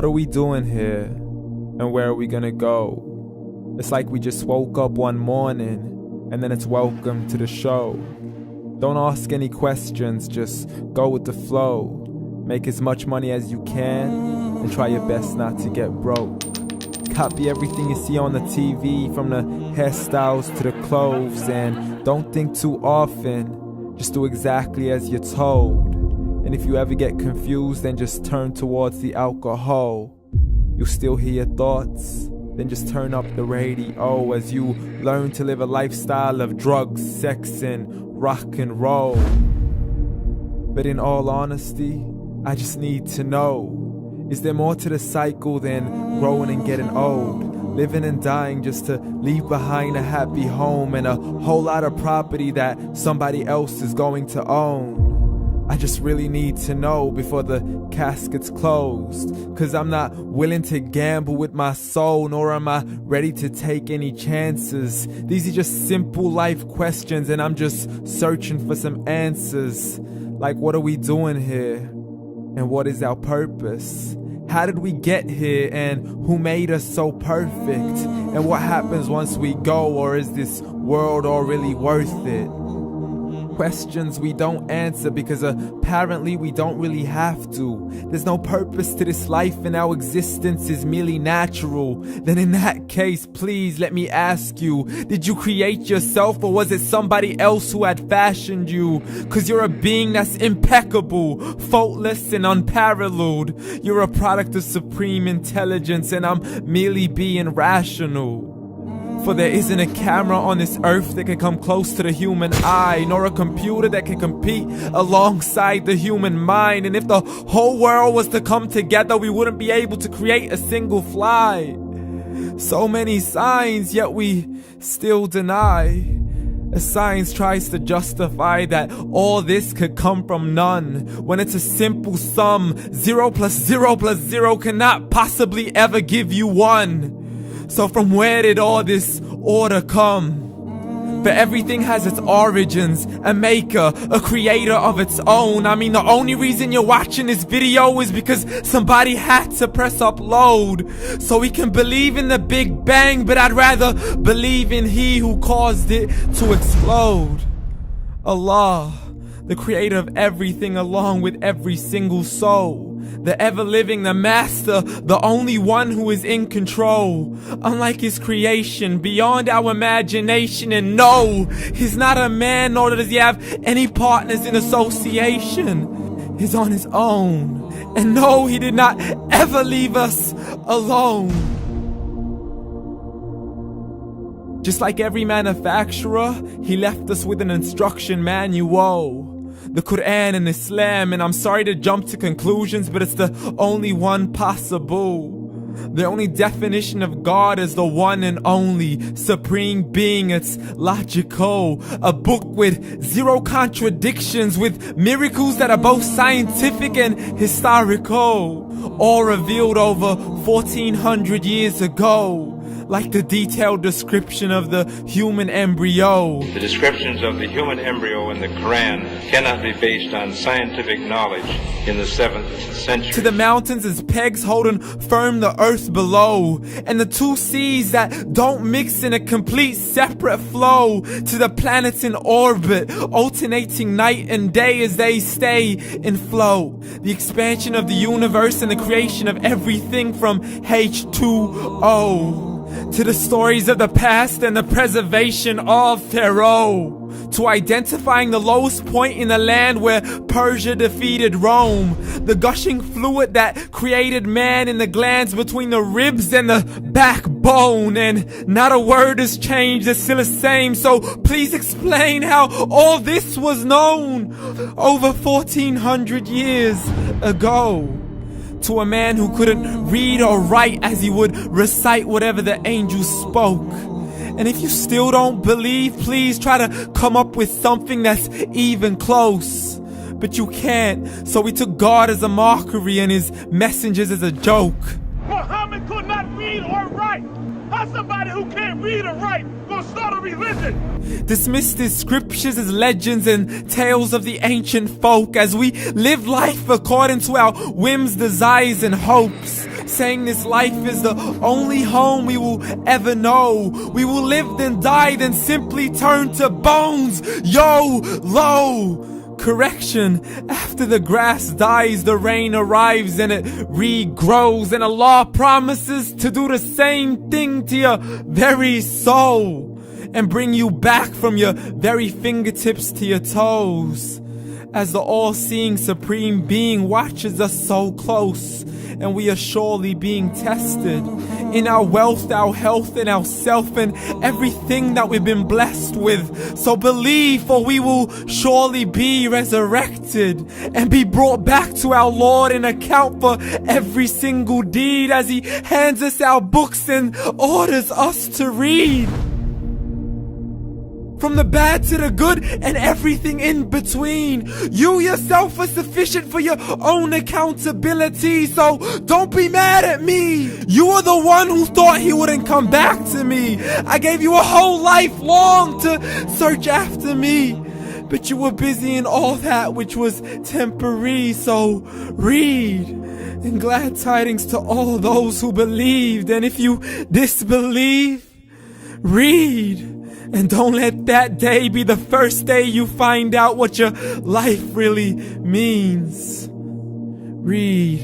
What are we doing here? And where are we gonna go? It's like we just woke up one morning, and then it's welcome to the show. Don't ask any questions, just go with the flow. Make as much money as you can, and try your best not to get broke. Copy everything you see on the TV, from the hairstyles to the clothes, and don't think too often, just do exactly as you're told. And if you ever get confused, then just turn towards the alcohol. You'll still hear your thoughts, then just turn up the radio as you learn to live a lifestyle of drugs, sex, and rock and roll. But in all honesty, I just need to know, is there more to the cycle than growing and getting old? Living and dying just to leave behind a happy home and a whole lot of property that somebody else is going to own. I just really need to know before the casket's closed, 'cause I'm not willing to gamble with my soul, nor am I ready to take any chances. These are just simple life questions, and I'm just searching for some answers. Like, what are we doing here? And what is our purpose? How did we get here, and who made us so perfect? And what happens once we go, or is this world all really worth it? Questions we don't answer because apparently we don't really have to. There's no purpose to this life and our existence is merely natural. Then in that case, please let me ask you, did you create yourself, or was it somebody else who had fashioned you? 'Cause you're a being that's impeccable, faultless and unparalleled. You're a product of supreme intelligence, and I'm merely being rational. For there isn't a camera on this earth that can come close to the human eye, nor a computer that can compete alongside the human mind. And if the whole world was to come together, we wouldn't be able to create a single fly. So many signs, yet we still deny. As science tries to justify that all this could come from none, when it's a simple sum. 0 plus 0 plus 0 cannot possibly ever give you 1. So from where did all this order come? For everything has its origins, a maker, a creator of its own. I mean, the only reason you're watching this video is because somebody had to press upload. So we can believe in the Big Bang, but I'd rather believe in He who caused it to explode. Allah, the creator of everything along with every single soul. The ever-living, the master, the only one who is in control. Unlike his creation, beyond our imagination. And no, he's not a man, nor does he have any partners in association. He's on his own. And no, he did not ever leave us alone. Just like every manufacturer, he left us with an instruction manual. The Quran and Islam, and I'm sorry to jump to conclusions, but it's the only one possible. The only definition of God is the one and only supreme being. It's logical, a book with 0 contradictions, with miracles that are both scientific and historical, all revealed over 1400 years ago. Like the detailed description of the human embryo. The descriptions of the human embryo in the Quran cannot be based on scientific knowledge in the 7th century. To the mountains as pegs holding firm the earth below, and the 2 seas that don't mix in a complete separate flow. To the planets in orbit, alternating night and day as they stay in flow. The expansion of the universe and the creation of everything from H2O. To the stories of the past and the preservation of Pharaoh. To identifying the lowest point in the land where Persia defeated Rome. The gushing fluid that created man in the glands between the ribs and the backbone. And not a word has changed, it's still the same. So please explain how all this was known over 1400 years ago. To a man who couldn't read or write, as he would recite whatever the angels spoke. And if you still don't believe, please try to come up with something that's even close. But you can't, so we took God as a mockery and his messengers as a joke. Muhammad could not read or write. How's somebody who can't read or write gonna start a religion? Dismissed his scriptures as legends and tales of the ancient folk, as we live life according to our whims, desires, and hopes. saying this life is the only home we will ever know. We will live then die, then simply turn to bones. YOLO! Correction, after the grass dies, the rain arrives and it regrows, and Allah promises to do the same thing to your very soul and bring you back from your very fingertips to your toes, as the all-seeing supreme being watches us so close, and we are surely being tested in our wealth, our health, and our self, and everything that we've been blessed with. So believe, for we will surely be resurrected and be brought back to our Lord and account for every single deed, as He hands us our books and orders us to read. From the bad to the good and everything in between. You yourself are sufficient for your own accountability, so don't be mad at me. You are the one who thought He wouldn't come back to me. I gave you a whole life long to search after me, but you were busy in all that which was temporary, so read. And glad tidings to all those who believed, and if you disbelieve, read. And don't let that day be the first day you find out what your life really means. Read.